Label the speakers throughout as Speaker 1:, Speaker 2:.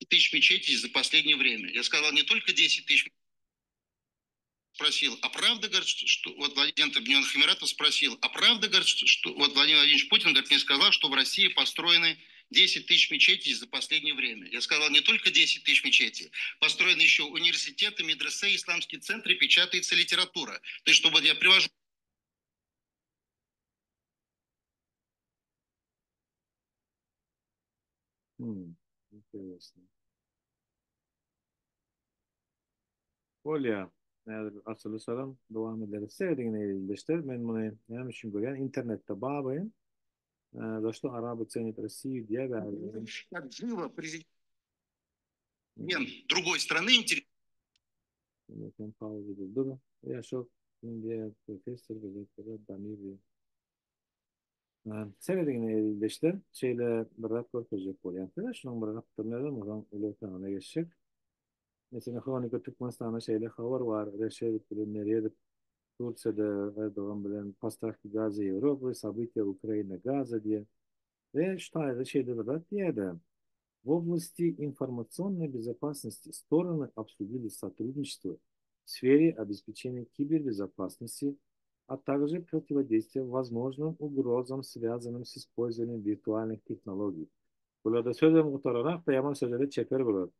Speaker 1: тысяч мечетей за последнее время. Я сказал не только 10 тысяч, спросил, а правда, говорит, что вот Президент Объединенных Эмиратов спросил, а правда, говорит, что вот Владимир Владимирович Путин, говорит, мне сказал, что в России построены 10 тысяч мечетей за последнее время. Я сказал, не только 10 тысяч мечетей, построены еще университеты, медресе, исламские центры, печатается литература. То есть, чтобы я привожу.
Speaker 2: Интересно. Olya, asılı sorum devam ederiz. Sevdiğine iliştir. Ben bunu hem için görüyorum. İnternette bağlayın. Dosto Arabı ценит Россию diye verdim.
Speaker 1: Как живо президент другой страны интересует.
Speaker 2: Ben pauzu durdur. Yaşok India Profesör Gazetleri Damiri. Sevdiğine iliştir. Şeyle bir röportaj yapıyor. Yani şunun bir röportajı mı? Öyle kanala geçecek. Mesela Kronika Türkmenistan'da şeyle haber var. Reşit bilimleri Турцияда Erdoğan bilen поставки газа Европы, события Украина газа diye. Ve штайда şeyde de diye de в области информационной безопасности стороны обсудили сотрудничество в сфере обеспечения кибербезопасности, а также противодействия возможным угрозам, связанным с использованием виртуальных технологий. Burada sözüm kurtararak da yaman sözleri çeker burada.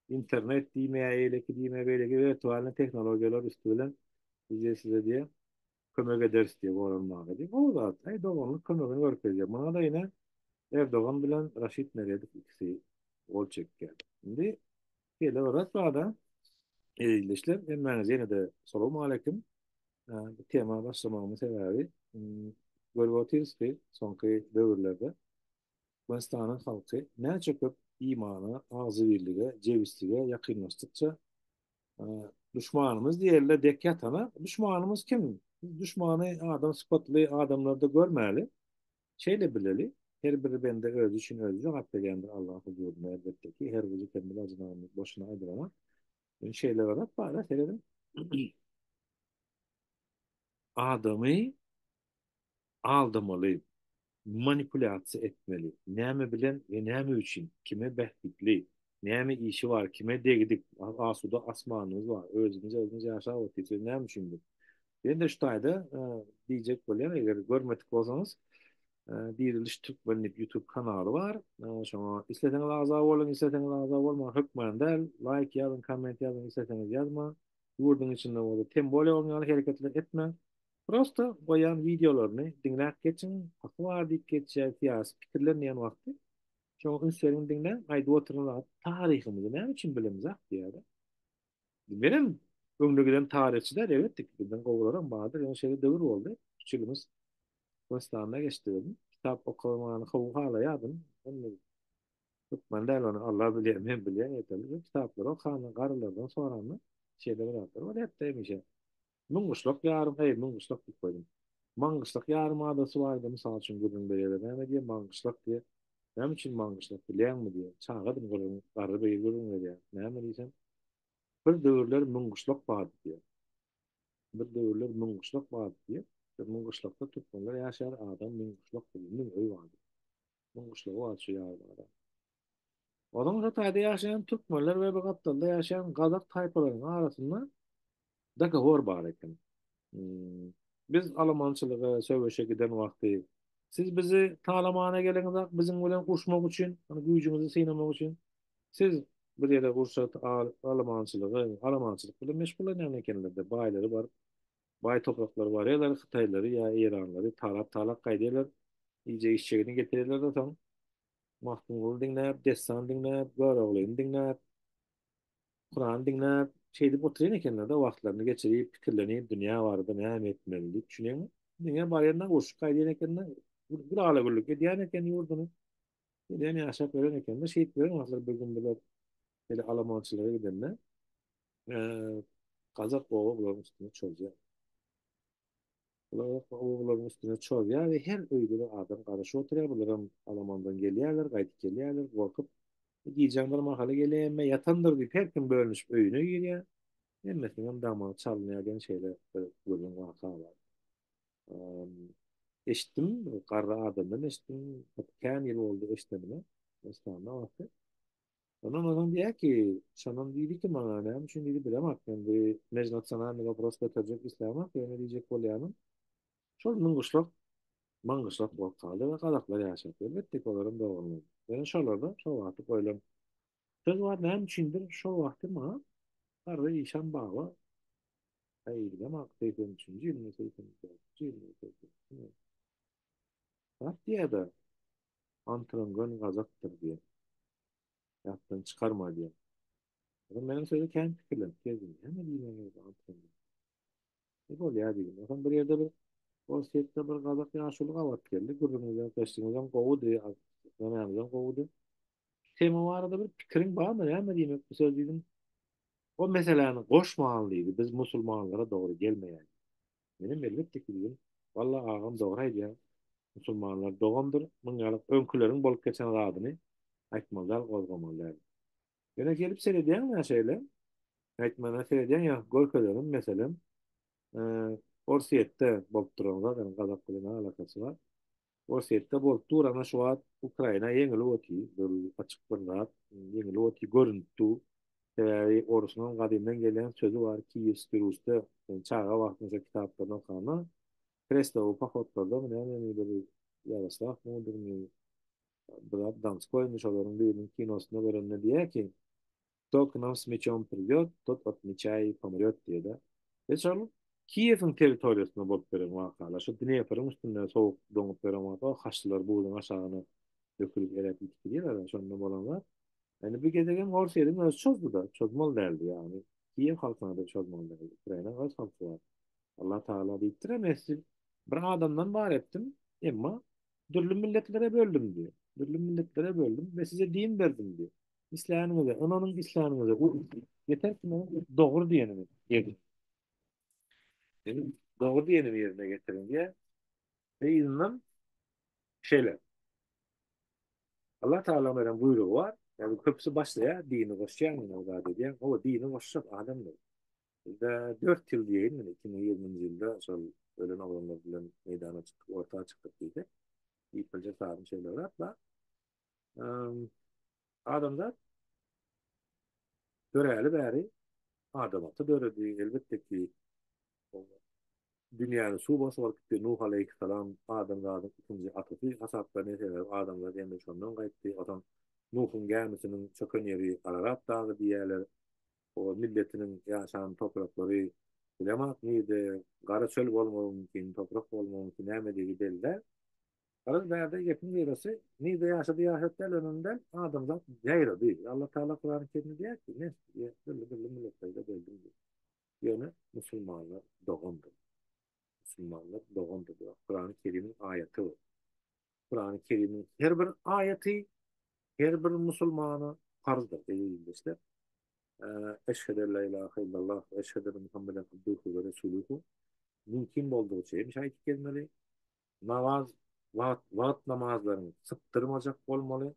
Speaker 2: İnternet diyemeye, eyleki diyemeye, beyleki virtual teknolojiler üstüyle size diye kömek ederiz diye varanmağa diye. O da Erdoğan'ın kömegini görkeyecek. Buna da yine Erdoğan bilen Raşit Meredith ikisi olacak geldi. Şimdi şeyle olarak daha da ilişkiler. Ben yine de selamun aleyküm. Bu tema başlamamın sebebi görüyoruz ki sonki dövrlerde Afganistan'ın halkı ne çıkıp imana, ağzı birliğe, cevizliğe yakınlaştıkça e, düşmanımız diğerle dek yatana düşmanımız kim? Düşmanı adam sıfatlı adamlarda görmeli. Şeyle bileli. Her biri bende öz için öldü. Hatta kendi Allah huzuruna elbette ki her biri kendi acınağını boşuna aydıramaz. Şeyler olarak bana söyledim. Adamı aldırmalı, manipülasyon etmeli. Neyme bilen ve neyme için, kime behlikli, neyme işi var, kime değdik, asuda asmanımız var, özümüz yaşa vakti, neyme şimdi. Ben de şu tayda diyecek böyle, eğer görmedik olsanız, Diriliş Türk Benlik YouTube kanalı var. Şuna istediğiniz azab olun, istediğiniz azab olma. Hükmen del. Like yazın, comment yazın, istediğiniz yazma. Yurdun içinde oldu. Tembole olmayan hareketler etme. Prosta koyan videolarını dinleyip geçin. Aklı var deyip geçeceği siyasi fikirlerini yan vakti. Şuna ünslerini dinle. Ayda oturun. Tarihimizi ne için bilimiz diye. Benim ömrü giden tarihçiler evet bizden kovularan Bahadır. Yani şeyde dövür oldu. Küçülümüz Bostan'a geçtirdim. Kitap okumanı hala yadım. Ben de onu Allah biliyor, ben biliyorum yeterli. Kitapları okanı, karılardan sonra mı şeyleri yaptım. O hep demiş ya. Mungusluq yarım, mungusluq bir koydum. Mangusluq yarım adası vardı. Misal için gudun belirle. Ne diye mangusluq diye. Ne için mangusluq bilen mi diye. Çağırdım gudun, karı beyi gudun diye. Ne mi diyeceğim? Bir dövrler mungusluq vardı diye. Bir dövrler mungusluq vardı diye. Mungusluqta tutmanlar yaşar adam mungusluq diye. Min öy vardı. Mungusluq var şu yarım. Onun Hatay'da yaşayan Türkmenler ve Bagat'ta yaşayan Kazak tayfalarının arasında da gavur var ekan. Hmm. Biz Almançılığı söveşe giden vakti siz bizi talamana geliniz bizim bilen uçmak için, hani gücümüzü sıynamak için siz bir yere kursat Almançılık bilen meşgul ekenlerde bayları var, bay toprakları var, ya Xitayları ya İranları talak kaydiyorlar, iyice işçilerini getirirler de tam. Mahkumulu dinlep, destan dinlep, Göroğlu'nu dinlep, Kur'an dinlep, şeydi oturuyor ekenler de vaktlerini geçirip, fikirlenip, dünya vardı, ne etmeli diye düşünüyor mu? Dünya bari yerinden koşup kaydiyen ekenler, bir ağla güllük ediyen eken yurdunu, ediyen yaşap veren ekenler, şehitlerin vakitleri bir gün böyle, böyle Almançılara gidenler, Kazak oğulların üstüne çözüyor. Oğulların üstüne çözüyor ve her öyle adam karşı oturuyor, bunların Alman'dan geliyorlar, kaydık geliyorlar, korkup, diyeceğim bir mahalle geleyeme yatandır deyip her kim bölmüş öğünü giriyor. Emmesinden damat çalınıyor şeyler bölüm vaka var. Eşittim, karra adamdan eşittim. Kan yıl oldu eşittimine. Estağfurullah vakti. Onun diye ki, şanan dedi ki bana ne? Şimdi dedi bilemem. Ben bir mecnat sana ne kapras götürecek İslam'a. Ben diyecek ol yani. Şol mıngışlap bol kaldı ve kadaklar yaşap. Elbette ki onların da olmadı. Ben şolarda, şol vakti koyulam. Söz var ne içindir? Şol vakti ma. Arada işan bağı. Hayır bilemem. 83. yıl mı? 84. yıl mı? 83. yıl. Bak diye de antrenörün kazaktır diye. Yaptığını çıkarma diye. Benim söyle kendi fikirlerim. Gezdim. Hemen diyeyim antrenör. Ne bol ya dedim. Efendim bir yerde bir o sette bir kazak yaşlılık avat geldi. Gurrumuzdan kaçtığımızdan kovdu. Zamanımızdan kovdu. Tema var arada bir fikrin var mı? Ne diyeyim? Bir söz dedim. O meselenin koşmağınlıydı. Biz Müslümanlara doğru gelmeyen. Benim elbette ki dedim. Vallahi ağam doğraydı ya. Müslümanlar doğumdur. Bunlar önkülerin bolup geçen adını aytmalar, kozgamalar. Yine gelip seyrediyen ya şeyle. Aytmana seyrediyen ya Golkölör'ün mesela e, Orsiyette bolup duranlar, yani Kazak bilen alakası var. Orsiyette bolup durana şu an Ukrayna yengili oti, böyle açık bir rahat yengili oti görüntü. Orusunun kadimden gelen sözü var ki Yevskirus'ta çağa vaktinde kitaplarına kana Kreslov paxotlarda mı ne böyle Yaroslav mudur mu Brad dans koymuş olanın birinin kinosunda böyle diye ki кто к нам с мечом придет, тот от меча и помрет diye de. Ve sonra Kiev'in teritoriyasında bolup veren vakalar. Şu Dniepr'ın üstünden soğuk donup veren vakalar. Haçlılar buğdan aşağına dökülüp erep gidiyorlar. Sonra olanlar. Yani bir gezegen Horsey'den öz çözdü da. Çözmel derdi yani. Kiev halkına da çözmel derdi. Ukrayna öz halkı var. Allah Teala deyip diremezsin. Bir adamdan var ettim. Ama türlü milletlere böldüm diyor. Türlü milletlere böldüm ve size din verdim diyor. İslam'ınıza, ananın İslam'ınıza. Yeter ki bana doğru diyenimi yerine. Benim doğru diyenimi yerine getirin diye. Ve izinden şeyler. Allah Teala veren buyruğu var. Yani köprüsü başlaya dini koşayan yine o da diye. O dini koşacak adamdır. Ve 4 yıl diyeyim mi? 2020. yılda sonra ölen olanlar bilen meydana çıktık, ortaya çıktık diye. Yıkılacak sağlam şeyler var. Da, adamlar göreli beri adam atı döredi. Elbette ki o dünyanın su bası var ki Nuh Aleyhisselam adam ikinci atısı hasapta ne şeyler adamlar yani şundan kayıttı. Adam Nuh'un gelmesinin çöken yeri Ararat Dağı diyeler. O milletinin yaşayan toprakları bilemek miydi? Kara çöl olmalı mümkün, toprak olmalı mümkün, nemediği belli. Arada yakın yarası Niğde yaşadığı yaşatlar önünden adamdan gayrı değil. Allah Teala Kur'an-ı Kerim'de diyor ki ne? Böyle milletlerle böldüm diyor. Yani Müslümanlar doğumdur. Müslümanlar doğumdur diyor. Kur'an-ı Kerim'in ayeti var. Kur'an-ı Kerim'in her bir ayeti her bir Müslümanı farzdır dediği işte. Eşhedü en la ilahe illallah ve eşhedü enne Muhammeden abduhu ve resuluhu. Mümkün olduğu şey. Bir şey gelmeli. Namaz, vaat namazlarını sıktırmacak olmalı.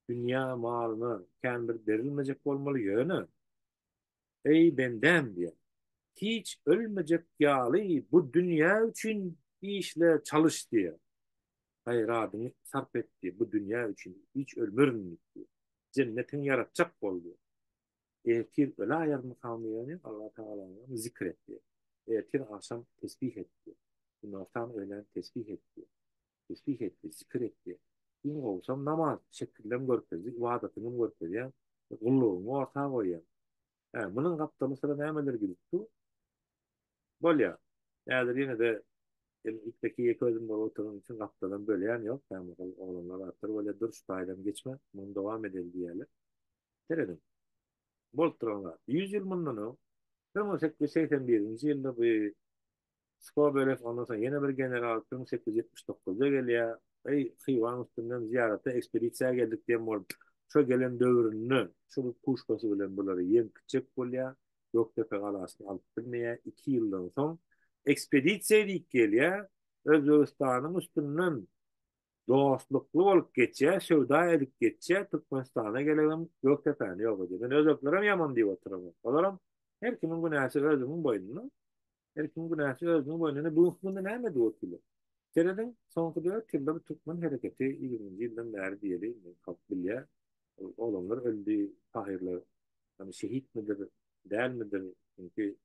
Speaker 2: Dünya malını kendi verilmeyecek olmalı yönü. Ey benden diye. Hiç ölmeyecek yağlı bu dünya için bir işle çalış diye. Hayradını sarf et diye. Bu dünya için hiç ölmürüm diye. Cennetin yaratacak ol diye. Eğitir öyle ayar makamı yani Allah Teala'nın zikret diye. Eğitir akşam tesbih et diye. Gündüzden öğlen tesbih et diye. Tesbih etti, zikir etti. Gün olsam namaz şekillen görkezi, ibadetini görkezi, kulluğumu ortaya koyuyor. Yani bunun kapsamı sıra ne emeler gidiyor? Bol ya. Yani yine de ilkteki yek özümde oturun için kaptadan böyle yani yok. Ben bakalım oğlanlar attır böyle dur şu paydan geçme. Bunu devam edelim diyelim. Deredim. Bol turanlar. 100 yıl bundan o. 1881. yılda bir Skor böyle ondan sonra yeni bir general 1879'da geliyor. Ey Hivan üstünden ziyarete ekspedisiya geldik diye mor. Şu gelen dövrünü, şu kuşbası bilen bunları yem küçük buluyor. Göktepe kalasını alıp bilmeye 2 yıldan son ekspedisiya deyip geliyor. Özbekistan'ın üstünden dostluklu olup geçiyor, sevda edip geçiyor. Türkmenistan'a gelelim Göktepe'ni yok ediyor. Ben Özbeklerim yaman diye oturamam. Olaram her kimin günahı özümün boynuna. Erkin günahı özünün boynuna bu bunda ne mi doğru? Seneden sonraki 4 yılda bu Türkmen hareketi 20. yıldan beri diyelim. Kalkbilya. Olanlar öldü, tahirler. Yani şehit midir, değil midir? Çünkü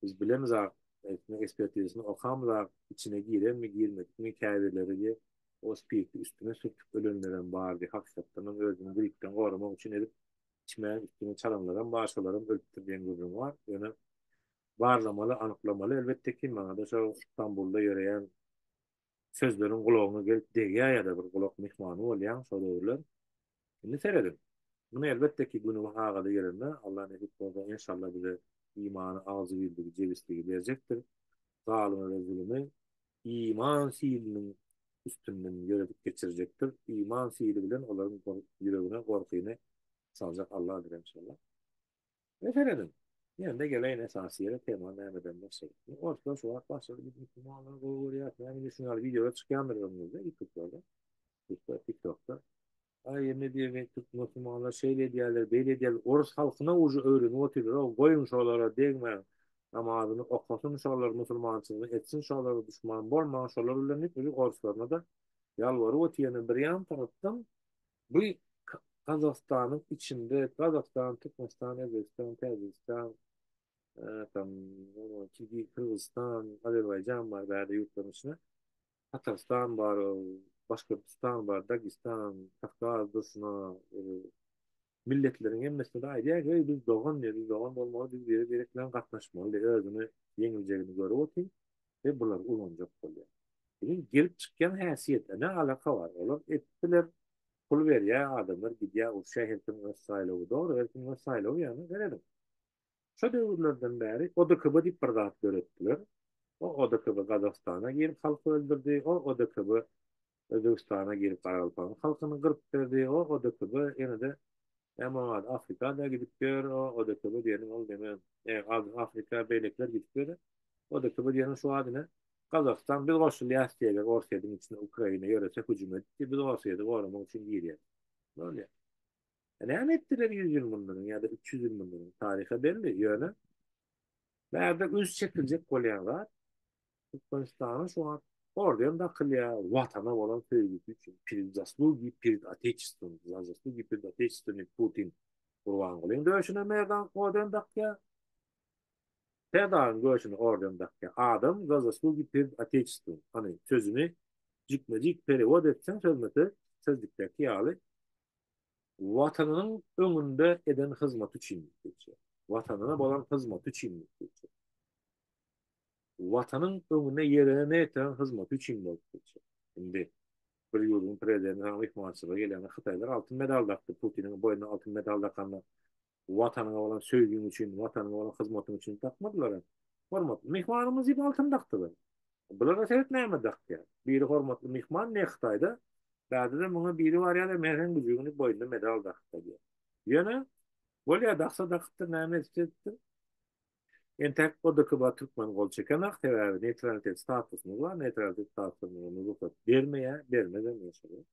Speaker 2: biz bilemiz artık etnik ekspertizini okamız artık içine girer mi girmek mi hikayeleri diye o spirti üstüne sürtüp ölümlerin bağırdı. Hakikaten özünü birlikten korumak için edip içmeye üstüne çalanların başkalarının öldürdiğin durum var. Yani varlamalı, anıklamalı. Elbette ki bana da şu İstanbul'da yöreyen sözlerin kulağına gelip degya ya da bir kulak mihmanı olayan soruyorlar. Şimdi seyredin. Bunu elbette ki günü ağada yerinde Allah ne hikmetse inşallah bize imanı ağzı bildiği cevizliği verecektir. Zalimi ve zulümü iman fiilinin üstünden yönelik geçirecektir. İman fiili bilen onların yüreğine korkuyunu salacak Allah bilir inşallah. Efendim, yani de gelen esası yere tema devam edenler şey. Ortada şu an başladı bir Müslümanlar doğru yapmaya. Yani düşünüyorlar videoda çıkanlar önümüzde YouTube'da, TikTok'ta. Ay ne diye ve Türk Müslümanlar şeyle diyorlar, böyle diyorlar. Orus halkına ucu öğreni oturuyor. O koyun şolara değme. Namazını okutsun şolar Müslümançılığı etsin şoları düşman bolma şolar ölenip bir Oruslarına da yalvarı otiyanı bir yan taraftan bu Kazakistan'ın içinde Kazakistan, Türkmenistan, Özbekistan, Tacikistan, tam Kırgızistan, Azerbaycan var böyle yurtların içine. Tatarstan var, Başkırtistan var, Dagestan, Kafkas, Dosna, milletlerin emmesine de ayrı ya biz doğan ne biz doğan olmalı biz bir bireklen katlaşmalı özünü yengileceğini görüp olayım ve bunlar ulunacak oluyor. Benim gelip çıkan haysiyetle ne alaka var? Onlar ettiler pul ver ya adamlar gidiyor o şehirtin vesaire doğru herkin vesaire yani verelim. Şu devirlerden beri o da kıbı dip bir rahat öğrettiler. O da kıbı Kazakistan'a girip halkı öldürdü. O da kıbı Özbekistan'a girip Karalpa'nın halkını kırıp verdi. O da kıbı yine de ama Afrika'da gidip diyor o da kıbı diyelim ol demem. Afrika beylikler gidip diyor. O da kıbı diyelim şu adına Kazakistan bir koşul yastiyeler Orsiye'nin içinde Ukrayna yörese hücum etti. Biz Orsiye'de korumak için giriyor. Böyle. Ne ettiler 100 yıl bunların ya da 300 yıl bunların tarihe belli yöne. Nerede üst çekilecek kolyen var. Türkmenistan'ın şu an oradan da kılya vatana olan sevgisi için перед заслуги перед отечеством за заслуги перед отечеством Putin kurban olayım. Dövüşüne meydan oradan da ya Tedağın dövüşüne oradan da ya adam за заслуги перед отечеством hani sözünü cikmecik perivod etsen sözmeti sözlükteki yağlı vatanının önünde eden hizmet için geçiyor. Vatanına olan hizmet için geçiyor. Vatanın önüne yerine eten hizmet için geçiyor. Şimdi bir yılın prezidenti Hamit Mansır'a gelen Xitaylar altın medal taktı. Putin'in boynuna altın medal takanlar vatanına olan sevgin için, vatanına olan hizmetin için takmadılar. Hormatlı mihmanımız gibi altın taktılar. Bunlara sebep ne mi taktı? Biri hormatlı mihman ne Xitay'da? Ba'da da buna biri var ya da merhen gücünü boynuna medal taktı diye. Yana böyle daksa taktı ne mi istetti? Entek o da kıba Türkmen gol çeken aktever neutralitet statusunu var. Neutralitet statusunu ruhsat vermeye, vermeden yaşıyor.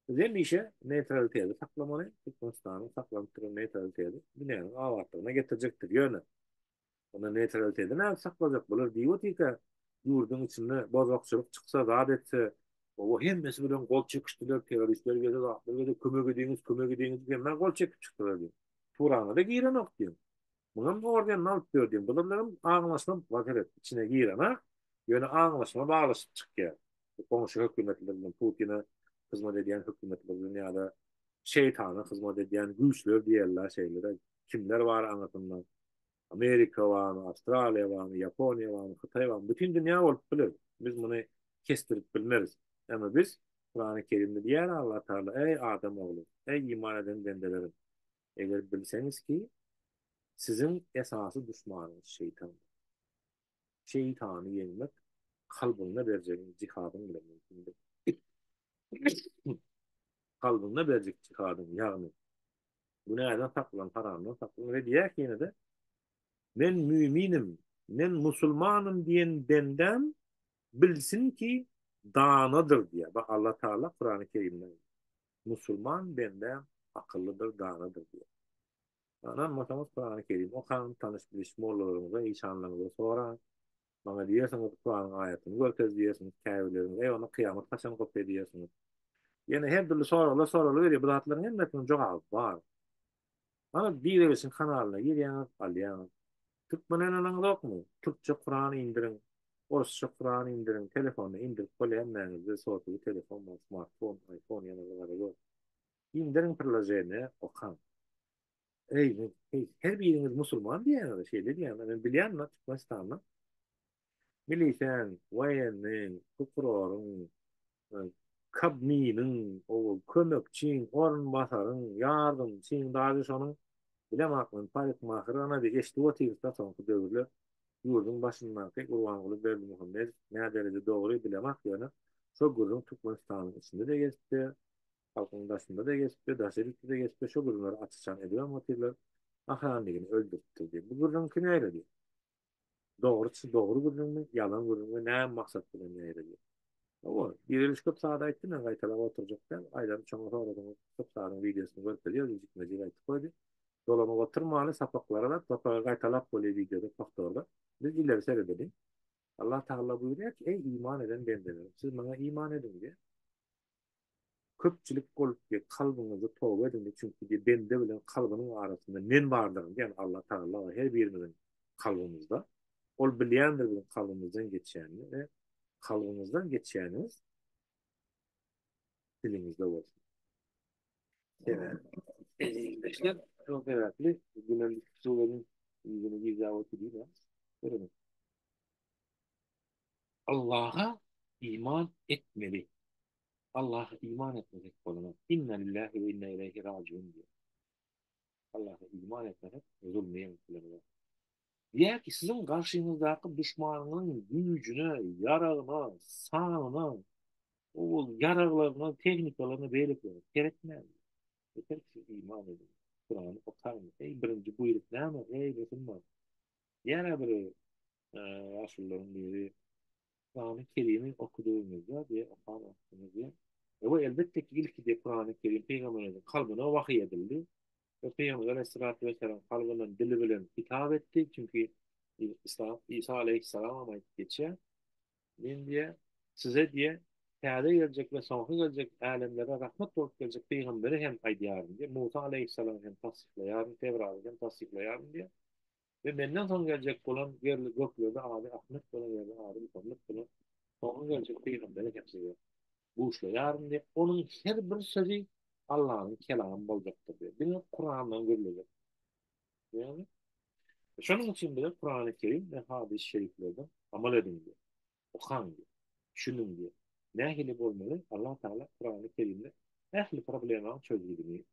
Speaker 2: Zemişe neutraliteti saklamalı. Türkmenistan'ın saklamıştırı neutraliteti dünyanın avatlığına getirecektir yönü. Ona neutraliteti ne saklayacak bulur diyor ki yurdun içinde bozokçuluk çıksa rahat etse o hemmesi bilen gol çekiştiler teröristler geldi kömek ediniz diye gol çekip çıktılar diyor. Turan'a da giren ok diyor. Bunun oradan alıp gördüğüm bunların anlaşma vakit içine girene yönü anlaşma bağlaşıp çıkıyor. Komşu hükümetlerinin Putin'e hizmet eden hükümetler dünyada şeytana hizmet eden güçler diğerler şeylere kimler var anlatımdan. Amerika var mı, Avustralya var mı, Japonya var mı, Kıtay var mı? Bütün dünya olup bilir. Biz bunu kestirip bilmeriz. Ama biz Kur'an-ı Kerim'de diğer Allah Teala ey Adem oğlu, ey iman eden bendelerim. Eğer bilseniz ki sizin esası düşmanınız şeytan. Şeytanı yenmek kalbinde verecek cihadın bile mümkündür. Kalbinde verecek cihadın yani. Bu nereden saklan, haramdan saklan ve diğer ki yine de men müminim, men musulmanım diyen benden bilsin ki danadır diye. Bak Allah Teala Kur'an-ı Kerim'de Müslüman benden akıllıdır, danadır diye. Anam Kur'an-ı Kerim. O kan tanış biliş morlarımıza, işanlarımıza sonra bana diyorsunuz Kur'an ayetini görkez diyorsunuz kâvirleriniz. Ey ona kıyamet kaçan kopya diyorsunuz. Yani her türlü sorular veriyor. Bu dağıtların hemmesinin cevabı var. Ama bir evesin kanalına gir yani al yani. Türkmen yok mu? Türkçe Kur'an'ı indirin. Orosça Kur'an'ı indirin. Telefonunu indirip böyle hemmenizde soğutuyu telefon var. Smartphone, iPhone yanına yok. İndirin pırlacağını okan. Her biriniz Müslüman diye yani şeyler yani. Ben biliyorum lan Türkmenistan'la. Milisen, vayenin, kukurorun, kabminin, o kömekçin, orunbasarın, yardımçın, daha sonun bilemakın, parik mahırı ana bir eşli o tigirta sonku dövürler. Yurdun başından tek Urvanlı Berli Muhammed ne derece doğru bilemek yani. Şu gururun Türkmenistan'ın içinde de geçti. Halkın başında da geçti. Daşelikte de geçti. Şu gururları açıkçan ediyor motivler. Ahiranligini öldürttü diye. Bu gururun ki neyle diyor. Doğrusu doğru gururun mu? Yalan gururun mu? Ne maksat bilen neyle diyor. O diriliş köp sahada ettim ben kaytalama oturacaklar. Aydan çoğuna sonradan köp sahadanın videosunu görüp ediyor. Müzik aytıp koydu. Dolama oturmalı sapaklara da topağa kaytalap böyle videoda koktu orada. Biz ileri seyredelim. Allah Teala buyuruyor ki ey iman eden bendenim. Siz bana iman edin diye. Köpçülük olup diye kalbinizi tövbe edin diye. Çünkü diye bende bilen kalbinin arasında men varlığını yani Allah Teala var her birimizin kalbimizde. Ol bilendir bizim kalbimizden geçeni ve kalbimizden geçenimiz dilimizde olsun. Evet. İşte çok önemli. Günün suların yüzünü gizavatı değil mi? Öyle. Allah'a iman etmeli. Allah'a iman etmek koluna. İnna lillahi ve inna ileyhi raciun diyor. Allah'a iman etmek zulmüye mutluyor. Diğer ki sizin karşınızdaki düşmanının gücüne, yarağına, sağına, o yararlarına, teknikalarına beyliklerine gerekmez. Yeter ki iman edin. Kur'an'ı okar mı? Ey birinci buyruk ne mi? Ey Müslüman. Yana bir Resulların biri Kur'an-ı Kerim'i okuduğumuzda diye okan okuduğumuzda bu elbette ki ilk de Kur'an-ı Kerim Peygamberimizin kalbine vahiy edildi. Ve Peygamber Aleyhisselatü Vesselam kalbinin dili bilen hitap etti. Çünkü İsa Aleyhisselam ama geçe. Ben diye size diye piyade gelecek ve sonra gelecek alemlere rahmet olup gelecek peygamberi hem aydiyarım diye. Musa Aleyhisselam hem tasdiklayarım, Tevrat'ı hem tasdiklayarım diye. Ve benden sonra gelecek olan yerli göklerde abi Ahmet olan yerli abi Muhammed olan sonra gelecek peygamberi hepsi diyor. Bu işle yarın diye. Onun her bir sözü Allah'ın kelamı olacaktır diyor. Bir Kur'an'dan görülecek. Yani şunun için bile Kur'an-ı Kerim ve hadis-i şeriflerden amel edin diyor. Okan diyor. Düşünün diyor. Ne hilip olmalı? Allah Teala Kur'an-ı Kerim'de ehli problemin çözgüdünü,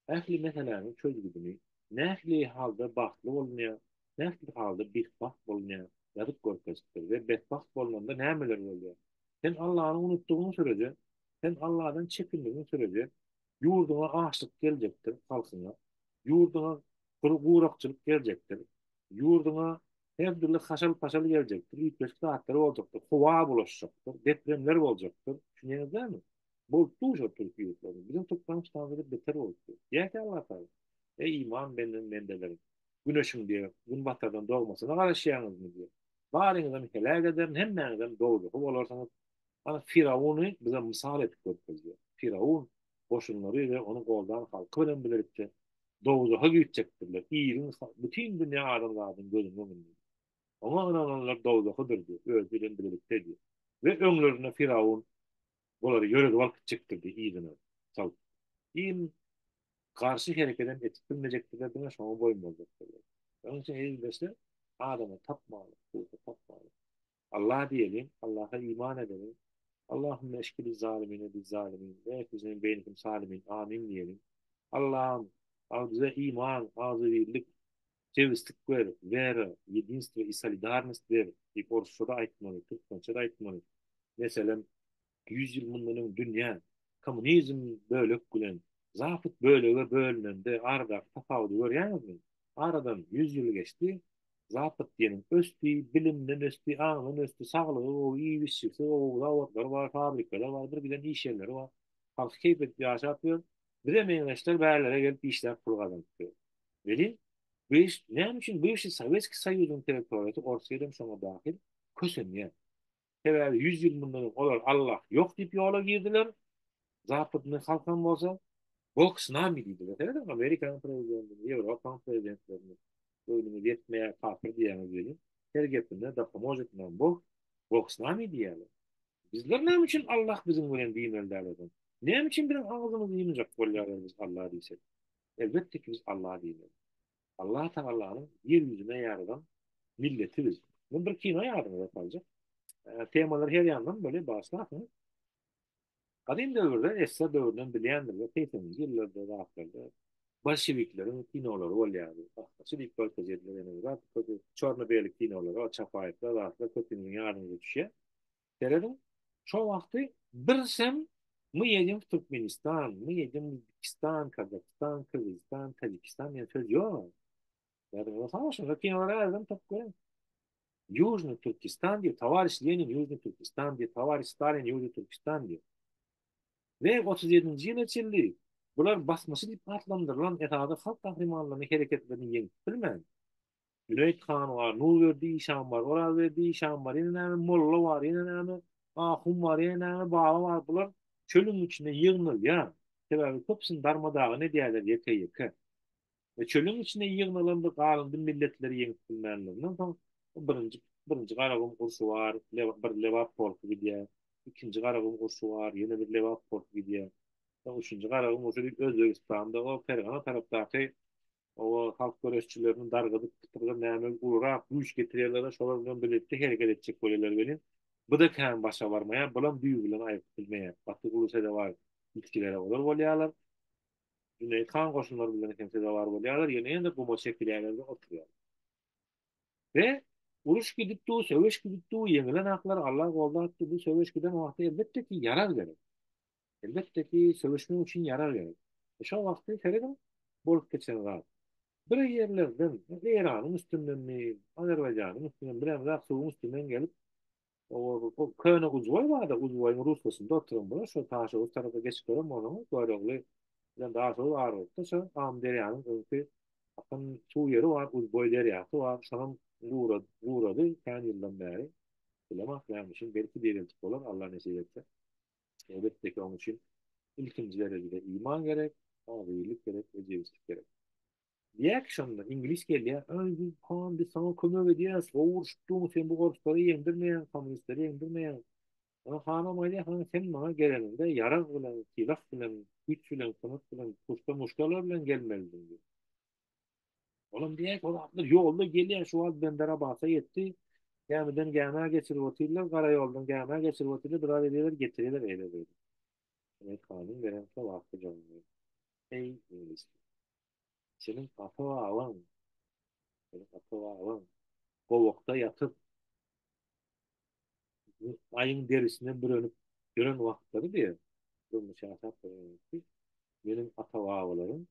Speaker 2: ehli meselenin çözgüdünü, ehli halde bahtlı olmaya, ehli halde bitbaht olmaya yazık korkasıdır ve bedbaht olmanda ne nemeler oluyor? Sen Allah'ını unuttuğun sürece, sen Allah'tan çekindiğin sürece yurduna açlık gelecektir halkına, yurduna kurakçılık gelecektir, yurduna her türlü haşal paşal gelecektir. İlk saatleri olacaktır. Hava bulaşacaktır. Depremler olacaktır. Düşünüyorsunuz değil mi? Bu şu Türkiye yurtları. Bizim Türkmenistan'da beter oldu. Ya ki Allah Teala. Ey iman benim mendelerim. Güneşin diyor. Gün batardan doğmasına karışıyorsunuz mu diyor. Bağrınızdan helal ederim. Hem meniden doğdu. Bu olursanız hani Firavun'u bize misal edip götürüyor. Firavun koşulları ve onun koldan halkı bilen bilirip de doğuda gidecektirler. İyirin bütün dünya adamlarının gözünün önünde. Ama inananlar doğudakıdır diyor. Öldüren birlikte diyor. Ve önlerine Firavun bunları yörede vakit çektirdi iyiliğine. Sal. İyinin karşı hareketen etik bilmeyecektirler. Buna şuna boyun bozacaktırlar. Onun için eylüldeşler Adem'e tapmalı. Kulka tapmalı. Allah diyelim. Allah'a iman edelim. Allahümme eşkili zalimine biz zalimin. Ve eküzenin beynikum salimin. Amin diyelim. Allah'ım bize iman, azı birlik, Çevistik ver, vera, jedinstvo i solidarnost ver. I Porsche'da aytmalı, Türkmençe'de aytmalı. Mesela 100 yıl bundan dünya komünizm böyle gülen, zafıt böyle ve bölünende arada tafavut görüyorsunuz mu? Aradan 100 yıl geçti. Zafıt diyenin östü, bilimden östü, anın östü, sağlığı, o iyi bir şeysi, o zavodlar var, fabrikalar var, bir bilen iş yerleri var. Halk keyfet bir aşağı atıyor. Bir de meğerleşler berlere gelip işler kul kazanıyor. Veli, bu iş, ne için bu işi Sovyetski Soyuz entelektüelleri ortaya da sonra dahil kösün ya. Evvel 100 yıl bundan olur Allah yok deyip yola girdiler. Zapatny halkan bolsa boks nami diýdi. Mesela Amerikan prezidentini, Avropa prezidentlerini öýlüňe ýetmeýär kafir diýýäňiz bilen her gepinde da pomojet bilen boks nami diýýärler. Bizler näme üçin Allah biziň bilen diýmeldi? Näme üçin bilen ağzymyzy ýymjak bolýarlar biz Allah diýsek? Elbetde ki biz Allah diýmeli. Allah Taala'nın yer yüzüne yaradan milleti biz. Bu bir kino yardım yapacak. Temalar her yandan böyle başlar. Kadim dövrde, Esra dövründen bilendir ve teyfemiz yıllarda rahatlarda Bolşeviklerin kinoları ol yani. Çelik bölgecilerine rahat kötü Çornobıylık kinoları, o Çapayip'te rahatla kötünün yardımcı düşüyor. Dedim, şu vakti bir sem mı yedim Türkmenistan, mı yedim Uzbekistan, Kazakistan, Kırgızistan, Tacikistan yani söz yok. Yani o zaman şu kinolara yazdım top koyayım. Южный Türkistan diyor, Tavaris Lenin Южный Türkistan diyor, Tavaris Stalin Южный Türkistan diyor. Ve 37. yıl içildi. Bular basması dip atlandırılan etadı halk kahramanlarını hareketlerini yengip bilmem. Cüneyt Han var, Nur verdi işan var, Oral verdi işan var, yine nami Molla var, yine nami Ahum var, yine nami Bağlı var. Bular çölün içine yığınıl ya. Sebebi köpsün darmadağı ne diyorlar yeke yeke. Ve çölün içine yığınılan bu kalındı milletleri yengip bilmem. Birinci Karagum kursu var, bir Levap Polku gidiyor. İkinci Karagum kursu var, yine bir Levap Polku gidiyor. Üçüncü Karagum kursu Özbekistan'da o Fergana taraftaki o halk görüşçülerinin dargadık kıtırga näme uğrak güç getiriyorlar şolar bilen birlikde hareket edecek bolylar benim. Bu da kan başa varmaya, bulan büyü bilen ayıp bilmeye. Batı Ulus'a da var, itkilere olur bolýarlar. Cüneyt Han koşunlar bilen kimse de var bolýarlar. Ýene de bu moşekilerde oturuyor. Ve uruş gidipdi, söwüş gidipdi, ýeňilen aklar Allah golda atdy. Bu söwüş giden wagtda elbetde ki yarar gerek. Elbette ki söwüşmek üçin yarar gerek. Şo wagtda keregem bolup geçen zat. Bir yerlerden, İran'ın üstünden mi, Azerbaycan'ın üstünden, bilen zat suwun üstünden gelip, o köne uzvoy vardı, uzvoyun Rusyasında oturan bula, şu taşa o tarafa geçip görüm onu, görüyorlar. Bilen daha sonra var oldu. Şu Am Derya'nın öykü, akın su yeri var, uzvoy deryası var, şunun uğradı, kendi yıldan beri. Bilemez, benim belki diyelim olur, Allah nesip etse. Elbette ki onun için ilkincilere de iman gerek, abilik gerek ve cevizlik gerek. Diğer şunda İngiliz geliyor. Öldü kan bir sana kömür ediyor. Soğuruştuğum sen bu korkuları yendirmeyen, komünistleri yendirmeyen. Ama hanım öyle hani sen bana geleninde yarar bilen, silah bilen, güç bilen, kanıt bilen, kuşta muşkalar bilen gelmeliydin diyor. Oğlum diye o da yolda geliyor şu an bendera basa yetti. Gemiden gemiye geçirip otururlar, karayoldan gemiye geçirip otururlar, biraz ediyorlar, getiriyorlar, öyle böyle. Evet, kanun veren de vakti canım. Ey İngiliz, senin kafa ağlan, senin kafa ağlan. Kovukta yatıp ayın derisinden bir önüp gören vakitleri diye bunu şahsat benim ata-babalarım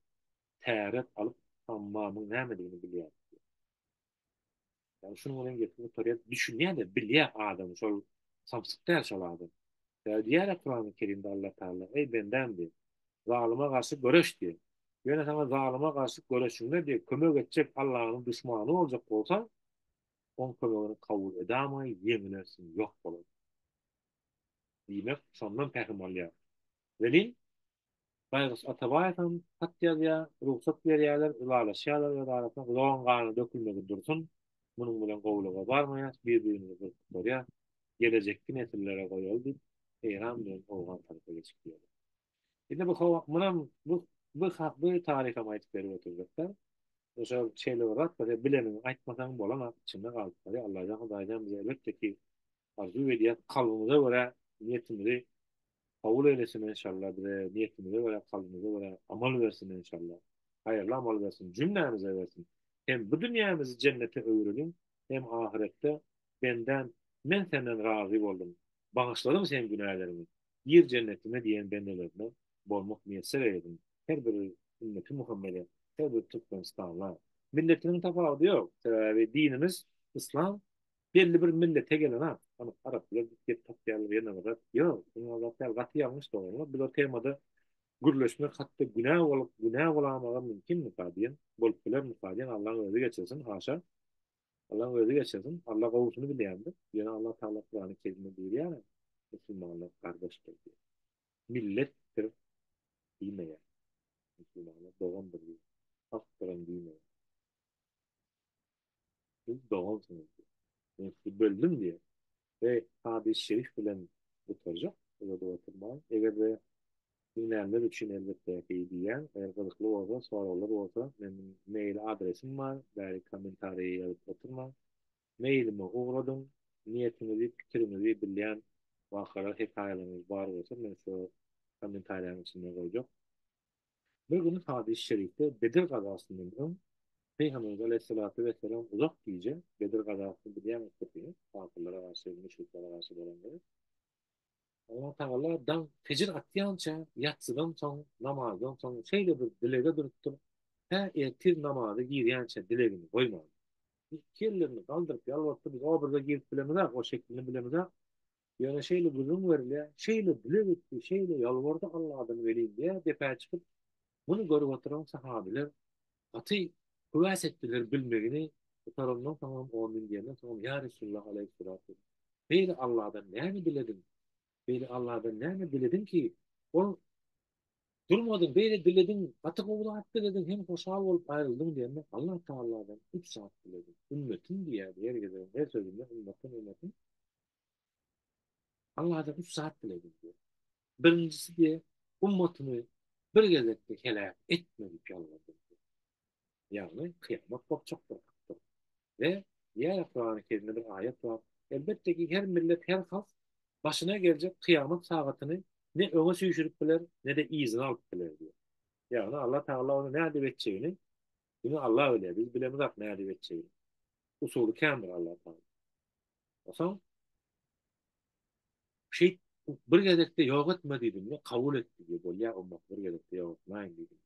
Speaker 2: təret alıp tammamın nämediğini biliyor. Yani şunu olan getirip oraya düşünüyor da biliyor adam. Şol samsık der şol adam. Ya diğer Kur'an-ı Kerim'de Allah Teala ey benden diyor. Zalıma karşı görüş diyor. Yani sana zalıma karşı görüşünde diyor. Kömek edecek Allah'ın düşmanı olacak olsan on kömeğini kabul edemeyi yemilersin. Yok olur. Demek sondan pehrimalya. Velin Baýgys Atabaýewiň hat ýazýa, ruhsat berýärler, ulalaşýarlar we daratna zoň gany dökülmegi dursun. Munyň bilen gowluga barmaýar, bir-birinizi gurkutlarýar, gelecekki nesillere goýal diýip, eýram bilen owgan tarapy geçip ýalar. Indi bu munam bu taryha maýyp berip oturjaklar. Oşa şeýle barat, bilenim aýtmasaň bolan içinde galypdy. Allahyň Hudaýdan bize elbetde ki arzu edýär, kalbymyza görä niýetimizi kabul eylesin inşallah bize niyetimize ve kalbimize ve amal versin inşallah. Hayırlı amal versin, cümlemize versin. Hem bu dünyamızı cennete öğrenin, hem ahirette ben senden razı oldum. Bağışladım senin günahlarını. Bir cennetime diyen bendelerine bolmak müyesser eyledim. Her bir ümmeti Muhammed'e, her bir Türkmenistan'la. Milletinin tafavdı yok. Ve dinimiz İslam belli bir millete gelen ha. Hani Araplar git tapyalar yana kadar. Yok. Bunlar katı yanlış doğru. Bir o temada gürleşmek hatta günah olamağa mümkün mü kadiyen? Bolup bilen mi kadiyen? Allah'ın özü geçirsin. Haşa. Allah'ın özü geçirsin. Allah kavusunu bileyendir. Yani Allah Teala Kur'an-ı Kerim'de diyor yani. Müslümanlar kardeştir diyor. Millettir. doğan bir yer. Aktaran düğme. Siz doğansınız diye. Ben sizi böldüm diye. Ve hadis-i şerif bilen oturacak. O da oturmayın. Eğer de dinleyenler için elbette iyi diyen, eğer kılıklı olsa, sorular olsa, benim mail adresim var. Belki komentariye yazıp oturma. Mailime uğradım. Niyetinizi, fikrinizi bilen vakalar, hikayeleriniz var olsa, ben şu komentarların içine koyacağım. Bir gün hadis-i şerifte Bedir gazasının Peygamberimiz Aleyhisselatü Vesselam uzak diyece Bedir gazasını bilen ettiğini, kafirlere karşı, müşriklere karşı olanları. Allah Teala dan fecir atyança yatsıdan son namazdan son şeyle bir dilege duruptur. Her etir namazı giryança dilegini koymadı. Kirlerini kaldırıp yalvarttı biz o burada girip bilemezler o şeklini bilemezler. Yani şeyle buzun verile, şeyle dile etti, şeyle yalvardı Allah'ın veliyim diye defa çıkıp bunu görüp oturan sahabiler atı kuvvet ettiler bilmegini tarafından tamam 10 bin diyenden tamam ya Resulullah aleyhisselatü. Beyli Allah'dan ne mi diledin? Beyli Allah'dan ne mi diledin ki o durmadın beyli diledin atık oğlu at diledin hem koşal olup ayrıldın diyenler Allah Teala'dan 3 saat diledin. Ümmetin diye yer gezerim her sözünde ümmetin Allah'tan 3 saat diledin diyor. Birincisi diye ummatını bir gezekte helak etmedik Allah'tan. Yani kıyamet kopacak bıraktı. Ve diğer Kur'an-ı Kerim'de bir ayet var. Elbette ki her millet, her halk başına gelecek kıyamet saatini ne öne sürüşürüp bilir ne de izin alıp bilir diyor. Yani Allah Teala onu ne edip edeceğini, bunu Allah öyle. Biz bilemiz ne edip edeceğini. Usulü kamil Allah Teala. O zaman şey bir gezekte yok etmediydim ne kabul etti diyor. Böyle ya ummat bir gezekte yok etmeyin dedim.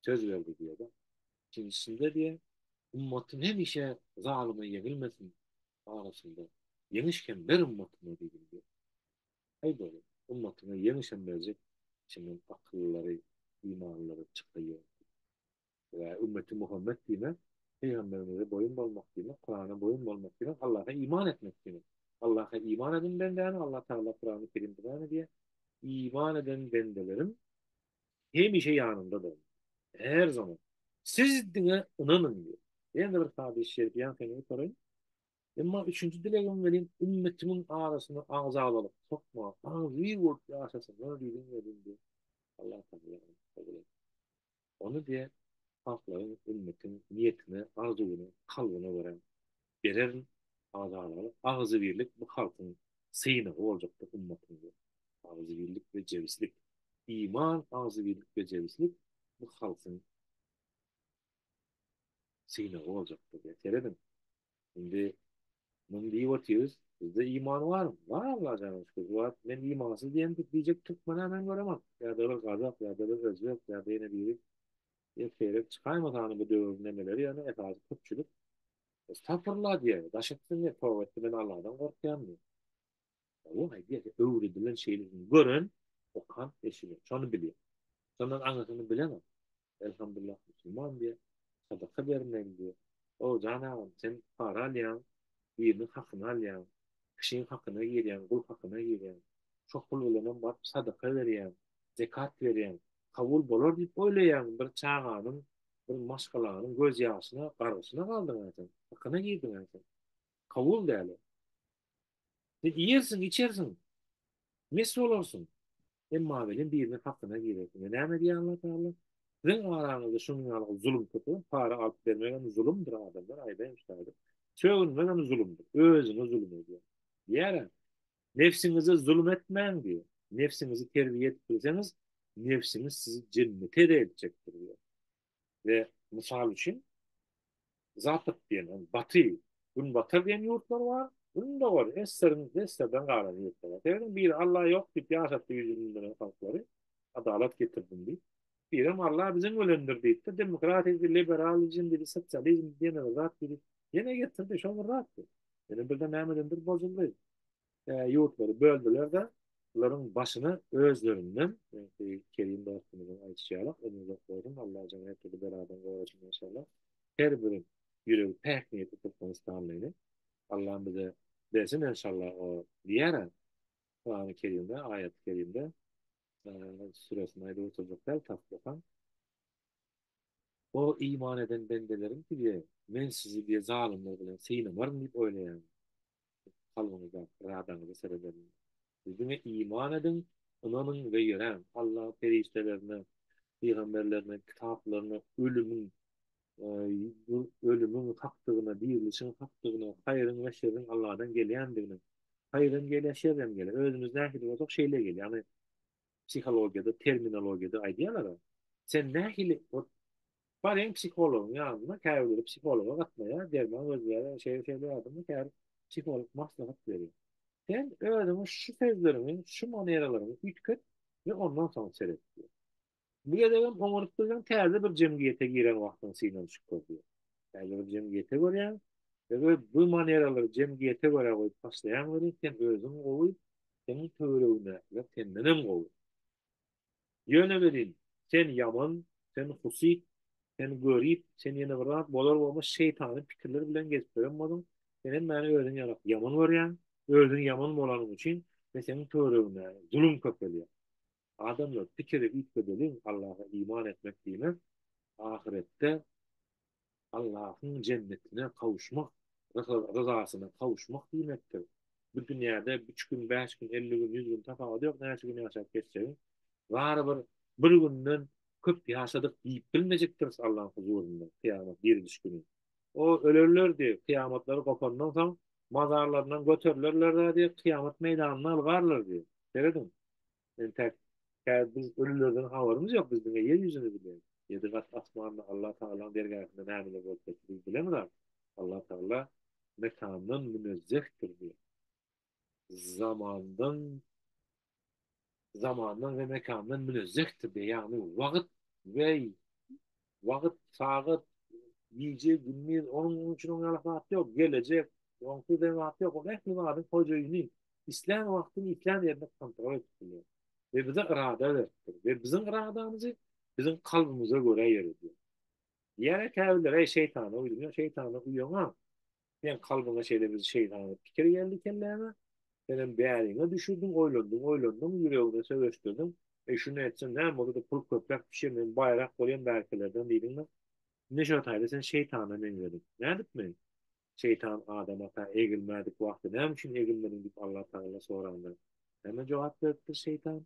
Speaker 2: Söz verdi diyor da. İkincisinde diye ummatın hem işe zalime yenilmesin arasında. Yemişken ver ummatına dedim diyor. Hay böyle. Ummatına yemişken verecek. Şimdi akılları, imanları çıkıyor. Ve ümmeti Muhammed dine Peygamberimize boyun olmak dine, Kur'an'a boyun olmak dine, Allah'a iman etmek dine. Allah'a iman edin benden, Allah Teala Kur'an-ı Kerim'de yani diye iman eden bendelerim hem işe yanında da. Her zaman. Siz dine inanın diyor. Ben de bir hadis-i şerif yan kenara sorayım. Ama üçüncü dileğim vereyim, ümmetimin arasını ağza alalım. Sokma, ağzı bir vurt yaşasın. Ne diyeyim dedim diye. Allah Teala kabul et. Onu diye halkların, ümmetin niyetine, arzuyuna, kalbine veren birer ağza alalım. Ağzı birlik bu halkın sıyını olacaktır ümmetin diye. Ağzı birlik ve cevizlik. İman, ağzı birlik ve cevizlik bu halkın sıyını olacaktır diye. Teredim. Şimdi bunu diye batıyoruz. Bizde iman var mı? Var Allah canım şükür. Var. Ben imansız diyen diyecek Türkmen'i hemen göremem. Ya da bir Kazak, ya da bir Özbek, ya da yine biri. Ya seyrek çıkarmaz hani bu dövümlemeleri yani efendim Türkçülük. Estağfurullah diye. Daşıksın diye tövbe etti ben Allah'tan korkuyan diyor. O diye öğretilen şeylerini gören Okan eşini. Şunu biliyor. Sondan anasını bilemem. Elhamdülillah Müslüman diye. Sadaka vermeyin diyor. O canım sen para alayan, birinin hakkını alayan, kişinin hakkını yiyen, kul hakkını yiyen, çok kul ölenen bak sadaka veriyen, zekat veriyen, kabul bolor deyip oylayan bir çağanın, bir maskalanın göz yaşına, kargısına kaldın zaten. Hakkına giydin zaten. Kabul değerli. Sen yersin, içersin. Mesut olursun. Emma velin birinin hakkına girersin. Ne diye Allah Teala? Sizin aranızda şunun alıp zulüm tutu, para alıp vermeyen zulümdür adamlar, ayda müstahdır. Sövünmeyen zulümdür. Özünü zulüm ediyor. Yani nefsinize zulüm etmeyin diyor. Nefsinizi terbiye ettirseniz, nefsiniz sizi cennete de edecektir diyor. Ve misal için Zatık diyen, yani Batı, bunun Batı diyen yurtlar var. Bunun da var. Esser'den kalan yurtlar var. Dedim bir Allah yok deyip yaşattı yüzünden halkları. Adalet getirdim deyip. Diyelim Allah bizim ölendir deyip de demokratik, liberalizm dedi, sosyalizm diye rahat dedi. Yine getirdi, şu an rahattı. Benim birden Mehmet'indir bozuldu. Yurtları böldüler de bunların başını özlerinden Kerim dostumuzun ayçiçeğiyle önümüze koydum. Allah cennetleri beraber koyacağım inşallah. Her birin yüreği pek niyeti tutmanız tamamlayın. Allah'ın bize desin inşallah o diğer Kur'an-ı Kerim'de, ayet-i Kerim'de süresine ayrı oturduklar tasdikan O iman eden bendelerim ki diye men sizi diye zalimler bilen seyine var mı deyip oylayan kalbınıza, radanıza seredelim. Bizime iman edin, inanın ve yören Allah periştelerine, peygamberlerine, kitaplarına, e, bu ölümün hakkına, dirilişin hakkına, hayrın ve şerrin Allah'tan geleyendirine. Hayrın gele, şerrin gele. Özümüz nähili bolsak şeyle gele. Yani psikologiyada, terminologiyada aydiyalara. Sen nähili var en psikologun yanına kârları psikologa katmaya derman özlere şeyler adamı kâr psikolog maslahat veriyor. Sen öğrenmiş şu sözlerimi, şu maneralarımı ütküt ve ondan sonra seyret diyor. Bu gedevim omurttuğun terde bir cemiyete giren vaktin sinan çıkıyor diyor. Terde bir cemiyete göre ve bu maneraları cemiyete göre koyup başlayan verin sen özün koyup senin töreğine ve kendinin koyup. Yöne verin. Sen yaman, sen husi, sen görip, sen yine bırak bolar olmuş şeytanın fikirleri bilen geçip verenmadın. Senin beni öğren yarak yaman var ya, öğren yaman olanın için ve senin töreğine zulüm köpeliyor. Adamlar fikri ilk bedelin Allah'a iman etmek değil mi? Ahirette Allah'ın cennetine kavuşmak, rızasına kavuşmak demektir. Bu dünyada 3 gün, 5 gün, 50 gün, 100 gün tafavut yok. Näçe gün yaşap geçseň, var bir günden köp yaşadık diýip bilmejekdir Allah'ın huzurunda kıyamet diriliş günü. O ölürler diye kıyametleri kopandan soň mazarlarından götürürler diye kıyamet meydanına algarlar diye. Deredin. Yani biz ölülerden haberimiz yok bizden yeryüzünü biliyoruz. Yedi kat asmanlı Allah Teala'nın dergâhında nämeler bolup biz bilemiz. Allah Teala mekandan münezzehtir diyor. Zamandan zamandan ve mekandan münezzehtir diyor. Yani ve vakit saat yiyecek günler onun için onun alakası yok. Gelecek onun için alakası yok. O ehli vadin hocayını İslam vaktini İslam yerine kontrol ediyor. Ve bize irade verir. Ve bizim iradamızı bizim kalbimize göre yaratıyor. Yani kâbirler şeytana uyduruyor. Şeytana uyuyor ama ben kalbime şeyde bizi şeytana fikir geldi kellerine. Senin beğenine düşürdüm, oylandım, yüreğine söveştirdim. Şunu etsin, ne oldu da pul köpek pişirmeyin, bayrak koyun berkelerden değilim mi? Ne şartayla sen şeytana men verdin. Ne edip mi? Şeytan Adam'a ta egilmedik vakti. Ne için egilmedin deyip Allah Teala soranlar. Hemen cevap verdi şeytan.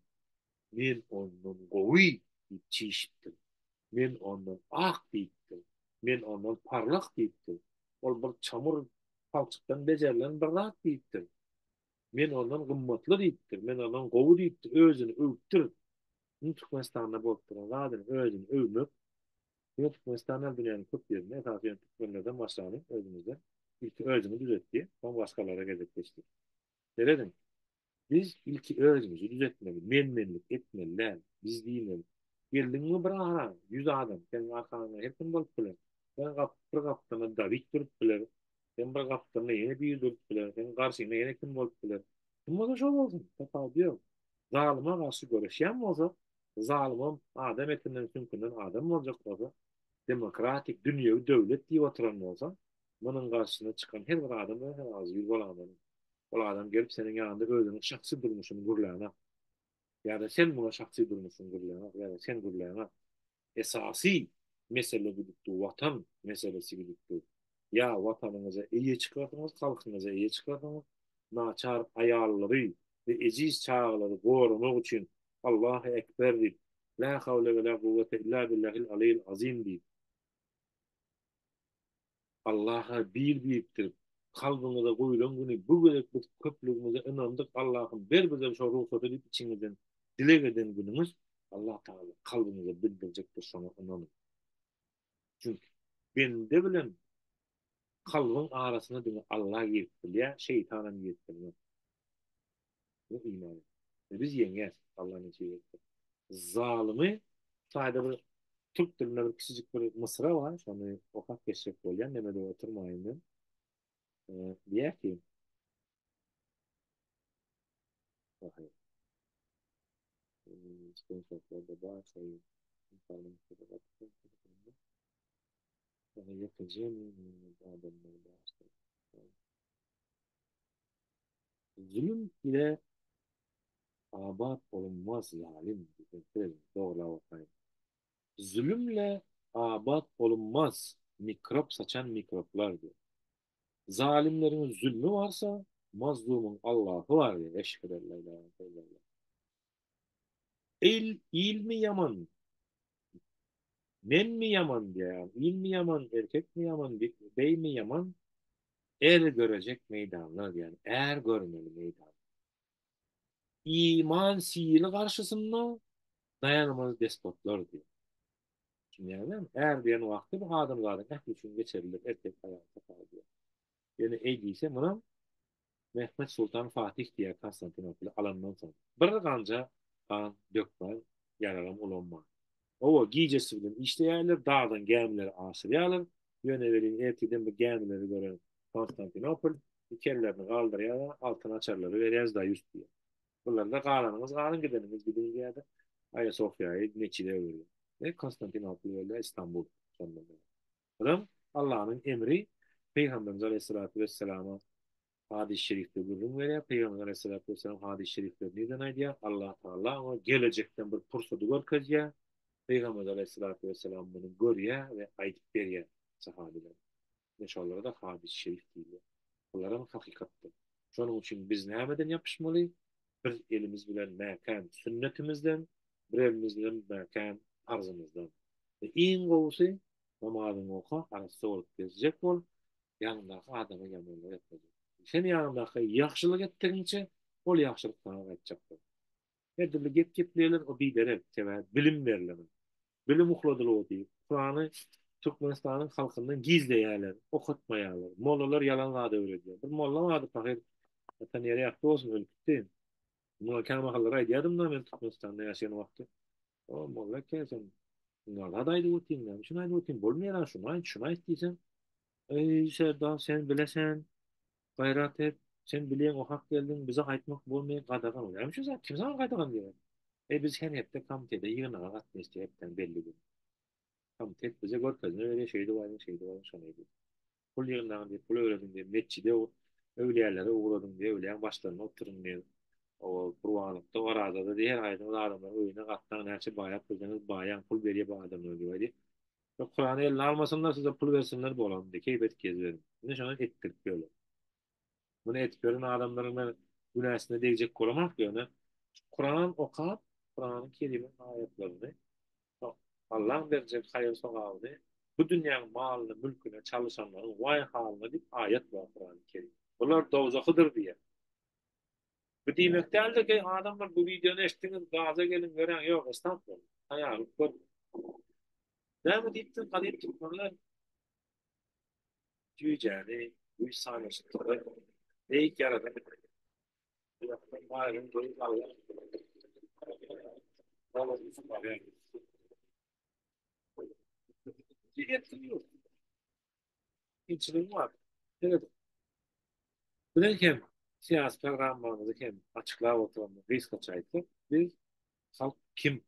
Speaker 2: Men onun gowy çeşittim. Men ondan ak diýipdim. Men ondan parlak diýipdim. Ol bir çamur palçykdan bejerlen bir zat diýipdim. Men ondan gymmatly diýipdim. Men ondan gowy diýipdim. Özüni öwtür. Türkmenistan'da bolup duran zadyny özüni övmüp, Türkmenistan'dan dünýäniň köp ýerine taýýan Türkmenlerden başlany özümizde. İlk özünü düzeltdi. Son başgalara gezip geçdi. Deredin. Biz ilki özümüzü düzeltmeli, menmenlik etmeliler, biz değilim. Geldin mi bir ara, 100 adam, senin arkana hepin bolup biler. Sen bir kaptana David durup biler. Sen bir kaptana yine bir durup biler. Sen karşına yine kim bolup biler. Kim olsa şol olsun. Tafal diyor. Zalıma karşı görüşen mi olsa, zalimim adam etinden sümkünden adam mı olacak olsa, demokratik dünya devlet diye oturan olsa, bunun karşısına çıkan her bir adam da her az bir bolan. O adam gelip senin yanında özünün şahsi durmuşunu gurulana. Ya da sen buna şahsi durmuşsun gurulana. Ya da sen gurulana. Esasi mesele bilipdi. Vatan meselesi bilipdi. Ya vatanınıza iyi çıkartınız, halkınıza iyi çıkartınız. Naçar ayarları ve eziz çağları korumak için Allahu Ekber deyip La havle ve la kuvvete illa billahil aliyyil azim deyip Allah'a bir biriktirip kalbinize koyulan günü bu kadar köplüğümüze inandık Allah'ın ver bize şu ruhsat edip içinizden dilek eden günümüz Allah Teala kalbinize bildirecektir sana inanın. Çünkü ben de bilen kalbin arasına dönü Allah yettir ya şeytanın yettir. Bu iman. Biz yengeyiz Allah'ın içi yettir. Zalimi sadece bir Türk dilinde bir küçücük bir mısra var. Onu okak geçecek olayan demede oturmayın. Diye ki screenshotlarda varsa parlamentoda baktım. Yani yakacağım adamları varsa. Zulüm ile abat olunmaz zalim. Doğru bakayım. Zulümle abat olunmaz mikrop saçan mikroplar diyor. Zalimlerin zulmü varsa mazlumun Allah'ı var diyor. Eşhedü en la ilahe illallah. İl mi yaman, men mi yaman diyor yani. İl mi yaman, erkek mi yaman, bey mi yaman, er görecek meydanlar yani. Er görmeli meydan. İman sihiri karşısında dayanamaz despotlar diyor. Şimdi yani eğer diyen vakti bu adamların ehli için geçerlidir. Erkek hayata kalıyor. Yani eydiyse buna Mehmet Sultan Fatih diye Konstantinopol'ü alandan sonra. Bir kanca kan dökmen yaralam ulanma. O giycesi bilen işleyenler dağdan gemileri asıryalar. Yöneverin ertiden bu gemileri gören Konstantinopol dikerlerini kaldırıyor, altına açarları ve yazda yüz diyor. Bunlar da kalanımız kalın gidenimiz gidince ya da Ayasofya'yı neçide veriyor. Ve Konstantinopol öyle İstanbul sonunda. Adam Allah'ın emri Peygamberimiz Aleyhisselatü Vesselam'a hadis-i şerifte buyurun veya Peygamber Aleyhisselatü Vesselam hadis-i şerifte neden aydı Allah Teala ama gelecekten bir fırsatı görkez ya Peygamber Aleyhisselatü Vesselam bunu görüyor ve ayet veriyor sahabeler. İnşallah da hadis-i şerif değil. Bunların hakikattir. Şunun için biz nämeden yapışmalıyız? Bir elimiz bilen mekan sünnetimizden, bir elimiz bilen mekan arzımızdan. En govusu namazın oka, arası olup gezecek bol, yanındaki adamı yamanlar etmeyecek. Sen yanındaki yaxşılık ettirince, ol yaxşılık sana kaçacaktır. Her türlü gep-geplerler o bidere, bilim verilir. Bilim uhladılı o deyip, Kur'an'ı Türkmenistan'ın halkından gizleyeler, okutmayalar. Mollalar yalan vadı öğretiyor. Bir molla vadı fakir, hatta yere yaktı olsun ölüktü. Molla kelime hallara ediyordım da ben Türkmenistan'da yaşayan vakti. O molla kelsen, bunlarla daydı otayım yani. Şuna aydı otayım, bolmayalan şuna isteysen. Ey Serdar sen bilesen, gayret et. Sen bilen o hak geldin, bize kaytmak bolmaya kadagan ol. Yani şu zaman kim zaman kadagan diyor. Biz her hepte komitede yığınağa katma istiyor hepten belli gün. Komitet bize görkezine öyle şeydi var, şanaydı. Pul yığından diye, pul öğredim diye, netçide o öyleyerlere uğradım diye, öyleyen başlarına oturun diye. O kurbanlıkta, o arada da diğer aydın o adamlar oyuna kattan her şey bayağı kıldınız, bayağı pul veriyor bu adamlar diyor. Kur'an'ı eline almasınlar size pul versinler bu olalım diye. Keybet gezlerim. Ne şunu ettirip böyle. Bunu et gören adamların günahsına diyecek korumak yani. Kur'an okuyup Kur'an'ın kelime ayetlerini Allah verecek hayır sokağını bu dünyanın malını, mülküne çalışanların vay haline bir ayet var Kur'an-ı Kerim. Bunlar dozakıdır diye. Bu demek değil ki adamlar bu videonu eşitiniz gaza gelin gören yok. Estağfurullah. Hayal. Ne mi deyiptin? Kadir tutmalar tüyeceğini, bu sahnesinde neyik yaradan malum doyum Allah. Allah'ın var yani. Bir yetkiliyor. İçinin var. Evet. Bilirken siyasi programlarımızı hem açıklığa oturalım. Risk açaydık. Biz halk kim?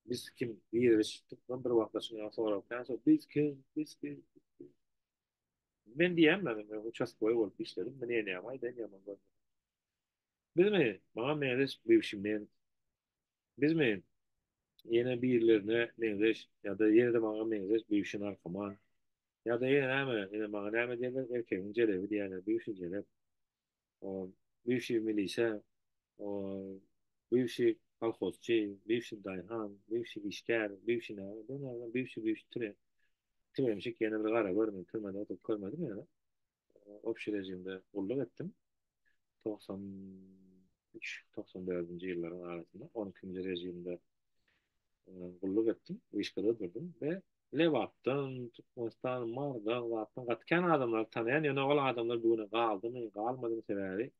Speaker 2: Biz kim? Bir yere çıktık. Ben bir vaklaşın sonra. Biz kim? Biz kim? Ben diyemem. Ben uçak boyu olup işledim. Ben yeni yamayı ben yaman. Biz mi? Bana meyres bir işim. Biz mi? Yine birilerine meyres ya da yine de bana meyres bir işin arkama. Ya da yine ama yine bana ne diyorlar? Erkeğin celebi diyenler. Bir işin celebi. O bir işin milise. O bivši kolxozchi, bivši dayhan, bivši işker, bivši ne? Bunlardan bivši türemişik yine bir gara görmedim, türmede oturup görmedim yani. Opşi rejimde kulluk ettim. 93-94. Yılların arasında 12. rejimde kulluk ettim. Bu işgada durdum ve Levat'tan, Türkmenistan, Mar'dan, Vat'tan katken adamlar tanıyan, yani o adamlar bugüne kaldı mı, kalmadı mı sebebi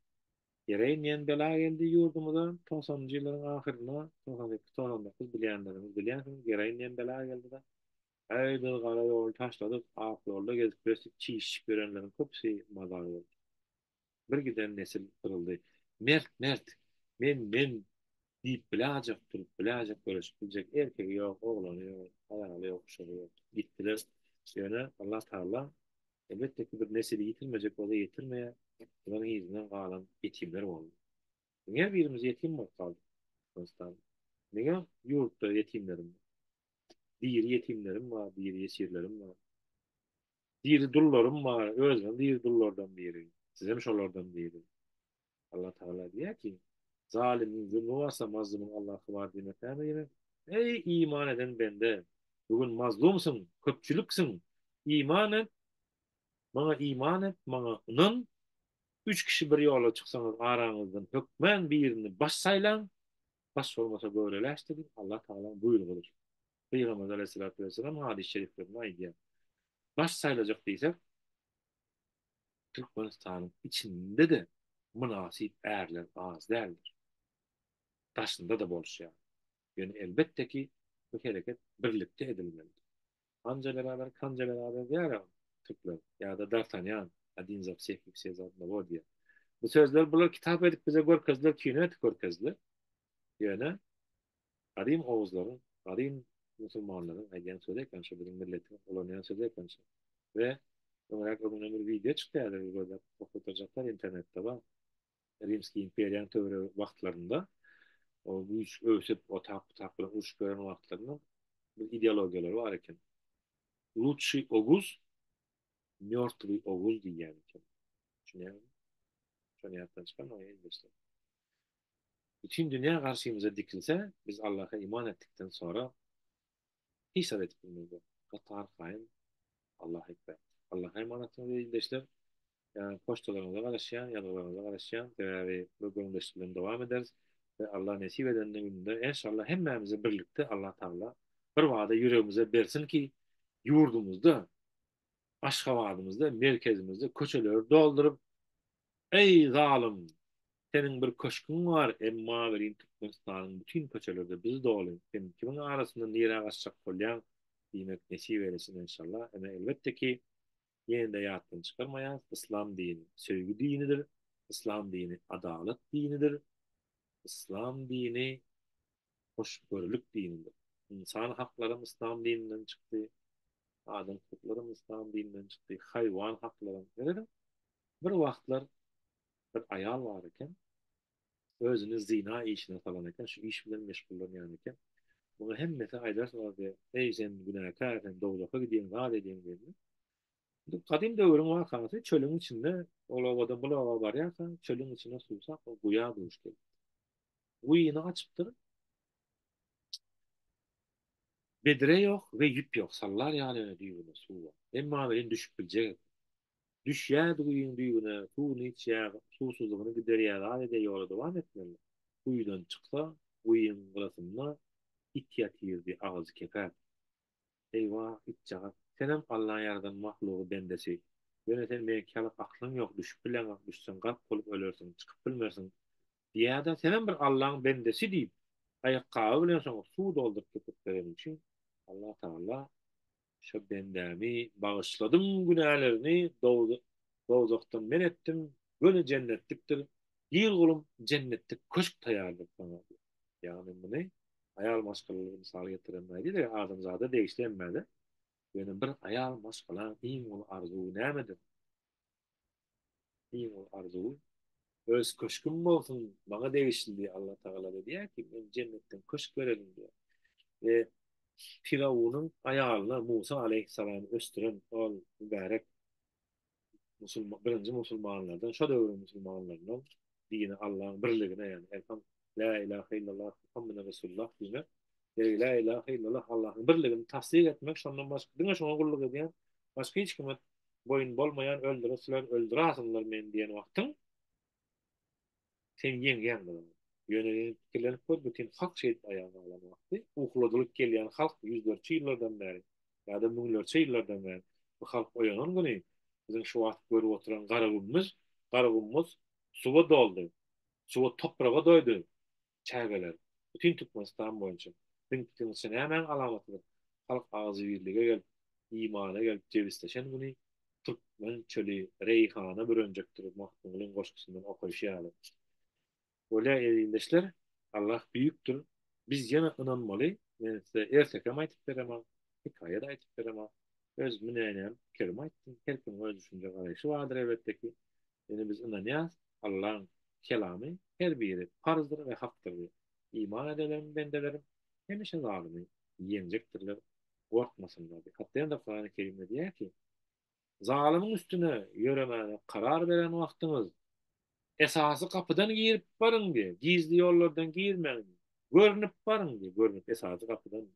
Speaker 2: Yereğin bela geldi yurdumuza 90'cı yılların ahirine 98-99 bilenlerimiz biliyorsunuz Yereğin bela geldi de ay bir kara yol taşladık ak yolda gezip görsük çiş görenlerin hepsi mazar oldu. Bir giden nesil kırıldı. Mert men deyip bilacak durup bilacak görüşüp bilecek erkeği yok oğlanı yok hayali yok şunu yok gittiler yani Allah Teala elbette ki bir nesili yitirmeyecek o da yitirmeye bunların izinden kalan yetimler oldu. Niye birimiz yetim mi kaldık Kırgızistan? Niye yurtta yetimlerim? Diri yetimlerim var, diri yesirlerim var. Diri dullarım var, özüm diri dullardan biri. Sizem şolardan biri. Allah Teala diyor ki, zalimin zulmü varsa mazlumun Allah'ı var demekten yine. Ey iman eden bende, bugün mazlumsun, köpçülüksün. İman et, bana iman et, bana inan. Üç kişi bir yola çıksanız aranızdan hükmen birini baş saylan, baş olmasa böyleleştirin. Allah Teala buyruğudur. Peygamber Aleyhisselatü Vesselam hadis-i şeriflerine aydiyor. Baş sayılacak değilse Türkmenistan'ın içinde de münasip erler az değildir. Taşında da boş yani. Yani elbette ki bu hareket birlikte edilmelidir. Anca beraber, kanca beraber diyor ya Türkler ya da D'Artagnan, Adin Zapsek yüksek zatında var diye. Bu sözler bunlar kitap edip bize görkezler, kine görkezler. Yani Kadim Oğuzların, kadim Müslümanların, aynen söyleyken şu bizim milletin olan söyleyken şu. Ve olarak onun bir video çıktı yani böyle fotoğraflar internette var. Rimski İmperiyan tövbe vakitlerinde o bu üç ölçüp o takla uç gören vakitlerinde bir ideolojiler var iken. Lutsi Oguz, Mörtvi Oguz diye yani. Çünkü şunu yaptan çıkan o yani işte. Bütün dünya karşımıza dikilse biz Allah'a iman ettikten sonra hesap etip bilmiyoruz. Katar kain Allah ekber. Allah'a emanetini değildeşler. Yani postalarımıza karışan, yazılarımıza karışan ve bölümleştirmeye devam ederiz. Ve Allah nasip edenler gününde inşallah hemmemize birlikte Allah Teala bir vade yüreğimize versin ki yurdumuzda, Aşgabatımızda, merkezimizde köçeleri doldurup ey zalim senin bir köşkün var emma verin Türkmenistan'ın bütün köçelerde biz doğalım. Sen kimin arasında nire kaçacak olyan demek nasip eylesin inşallah. Ama elbette ki yenide yattan çıkarmayan İslam dini sevgi dinidir. İslam dini adalet dinidir. İslam dini hoşgörülük dinidir. İnsan hakları İslam dininden çıktı. Adam hakları İslam dininden çıktı. Hayvan hakları. Nerede? Bir vaktlar bir ayal var iken özünü zina işine falan iken şu iş bilen meşgullanyan iken bunu hem mesela aydarsın abi ey sen günahkar sen doğuda gidiyorsun rahat ediyorsun diye. Kadim dövrün vakası çölün içinde olavada bulava var ya çölün içine sulsak o guya duştu. Guyunu açıptır. Bedre yok ve yüp yok. Sallar yani öyle düğüne su var. Emma benim düşüp bilecek. Düş ya duyun düğüne. Su iç ya. Susuzluğunu gider ya. Hadi yola devam etmeli. Kuyudan çıksa kuyun burasında it yatırdı ağzı keker. Eyvah itcağa. Senem Allah'ın yaradan mahluğu bendesi. Böyle sen mekalık aklın yok. Düşüp bilen düşsen kalp olup ölürsün. Çıkıp bilmersin. Ya da senem bir Allah'ın bendesi deyip ayakkabı bilen sonra su doldurup tutup verelim için Allah Teala şu bendemi bağışladım günahlarını doğduktan men ettim. Böyle cennetliktir. Bir kulum cennetlik köşk tayarlık bana. Yani bu ne? Ayal maskalı misal getirenler de adamzada değiştirenmedi. Yani bir ayal maskala en ol arzu nemedir? En ol arzu öz köşküm olsun bana değişsin diye Allah Teala da diyor ki ben cennetten köşk verelim diyor. Ve Firavun'un ayağına Musa Aleyhisselam'ı östüren o mübarek birinci Musulmanlardan, şu devrin Musulmanlarından dini Allah'ın birliğine yani elham La ilahe illallah Muhammed Resulullah demek. La ilahe illallah Allah'ın birliğini tasdik etmek şondan başka dine şona kulluk ediyen başka hiç kime boyun bolmayan öldürüsüler öldürasınlar men diyen vaktin sen yengen bulan. Yönelik fikirlenip koy, bütün halk şehit ayağına alan vakti. Uğuladılık gelen halk 104 yıllardan beri, ya da 1000 yıllardan beri bu halk oyanan günü bizim şu vakit görüp oturan garabımız suva doldu. Suva toprağa doydu. Çaygalar. Bütün Türkmenistan boyunca. Bütün sene hemen alamatıdır. Halk ağzı birliğe gelip, imana gelip cevizleşen günü Türkmen çölü Reyhan'a bir öncektir. Mahkumulun koşkusundan okuyuşu. Öyle elindeşler Allah büyüktür. Biz yana inanmalı. Yani size ertekam aytıp veremem. Hikaye de aytıp veremem. Öz münenem kerim ayttım. Herkesin öz düşünce arayışı vardır elbette ki. Yani biz inanıyız. Allah'ın kelamı her biri farzdır ve haktır. İman edelim bendelerim. Hemişe zalimi yenecektirler. korkmasınlar. Hatta hem de Kur'an-ı Kerim'de diyor ki zalimin üstüne yürümene karar veren vaktiniz esası kapıdan girip barın diye. Gizli yollardan girmeyin. Görünüp barın diye. Görünüp esası kapıdan.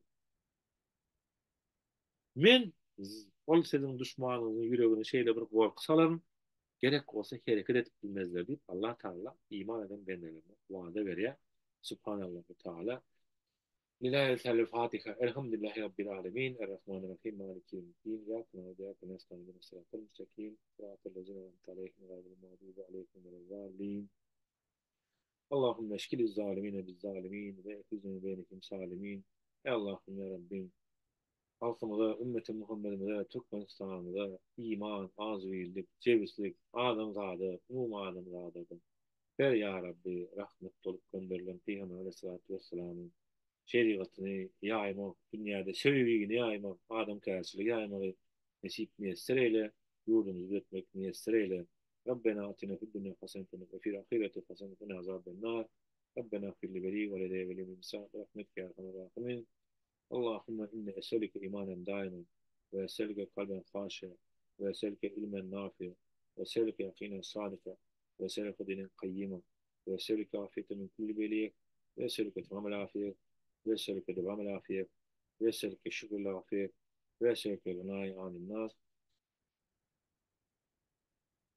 Speaker 2: Men ol sizin düşmanınızın yüreğine şeyle bir korku salarım. Gerek olsa hareket edip bilmezler deyip Allah Teala iman eden benlerine vaade veriyor. Subhanallahu Teala. Lillahi Teala-Fatiha. Elhamdülillahi Rabbil Alemin. Errahmanirrahim. Maliki yevmiddin. İyyâke na'budu ve iyyâke nestaîn. İhdinas sıratal mustakîm. Sıratal lezîne en'amte aleyhim gayril mağdûbi aleyhim velezzâllîn. Allahümme eşkiliz zalimine biz zalimin ve ehizne beynihim salimin. Ey Allah'ım ya Rabbim. Halkımıza, ümmeti Muhammed'imize, Türkmenistan'ımıza iman, azvillik, cevislik, adam zadı, umanım zadı. Ver ya Rabbi rahmet dolup gönderilen Peygamber Aleyhisselatü Vesselam'ın şeriatını yaymak, dünyada sevgiyi yaymak, adam karşılığı yaymak nesip müyesser eyle, yurdumuzu etmek müyesser eyle. Rabbena atina fid dunya haseneten ve fil ahireti haseneten ve azaben nar. Rabbena fil liberi ve ledey ve limin sa'd rahmetka ya erhamer rahimin. Allahümme inne eselike imanen daimen ve eselike kalben haşe ve eselike ilmen nafi ve eselike yakinen sadika ve eselike dinen kayyima ve eselike afiyete min kulli beliyek ve eselike tamamel afiyet ve eselike devamel afiyet ve eselike şükürle afiyet ve eselike gınayı anin nas.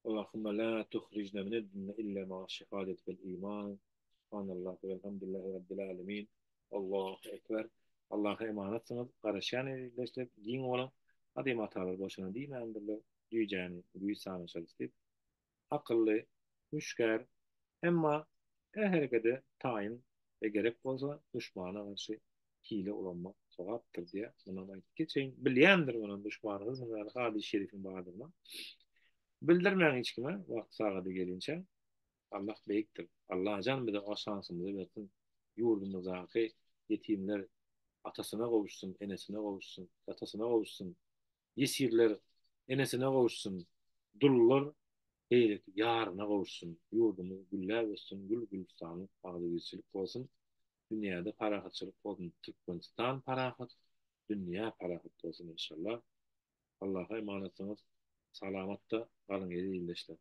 Speaker 2: Allahümme la tuhricne minedinne illa ma şehadet vel iman. Subhanallah ve elhamdülillahi rabbil alemin. Allahu ekber. Allah'a emanetsiniz. Karışan işte din olan adım hatalar boşuna değil mi? Andırlı diyeceğini, büyüsane çalıştık. Akıllı, müşker, ama harekete tayin ve gerek olsa düşmana karşı hile olanmak sevaptır diye buna geçeyim. Bilyendir onun düşmanınız. Bunlar hadis-i şerifin bağırdığına. Bildirmeyen hiç kime vakti sağladı gelince Allah beyiktir. Allah can bir de o şansımızı versin. Yurdumuzdaki yetimler atasına kavuşsun, enesine kavuşsun, atasına kavuşsun. Yesirler enesine kavuşsun. Dullar heyret yarına kavuşsun. Yurdumuz güller olsun, gül gülistanlık, ağzı olsun. Dünyada parahatçılık olsun. Türkmenistan parahat, dünya parahat olsun inşallah. Allah'a emanetsiniz. Salamatta kalın yedi iyileşler.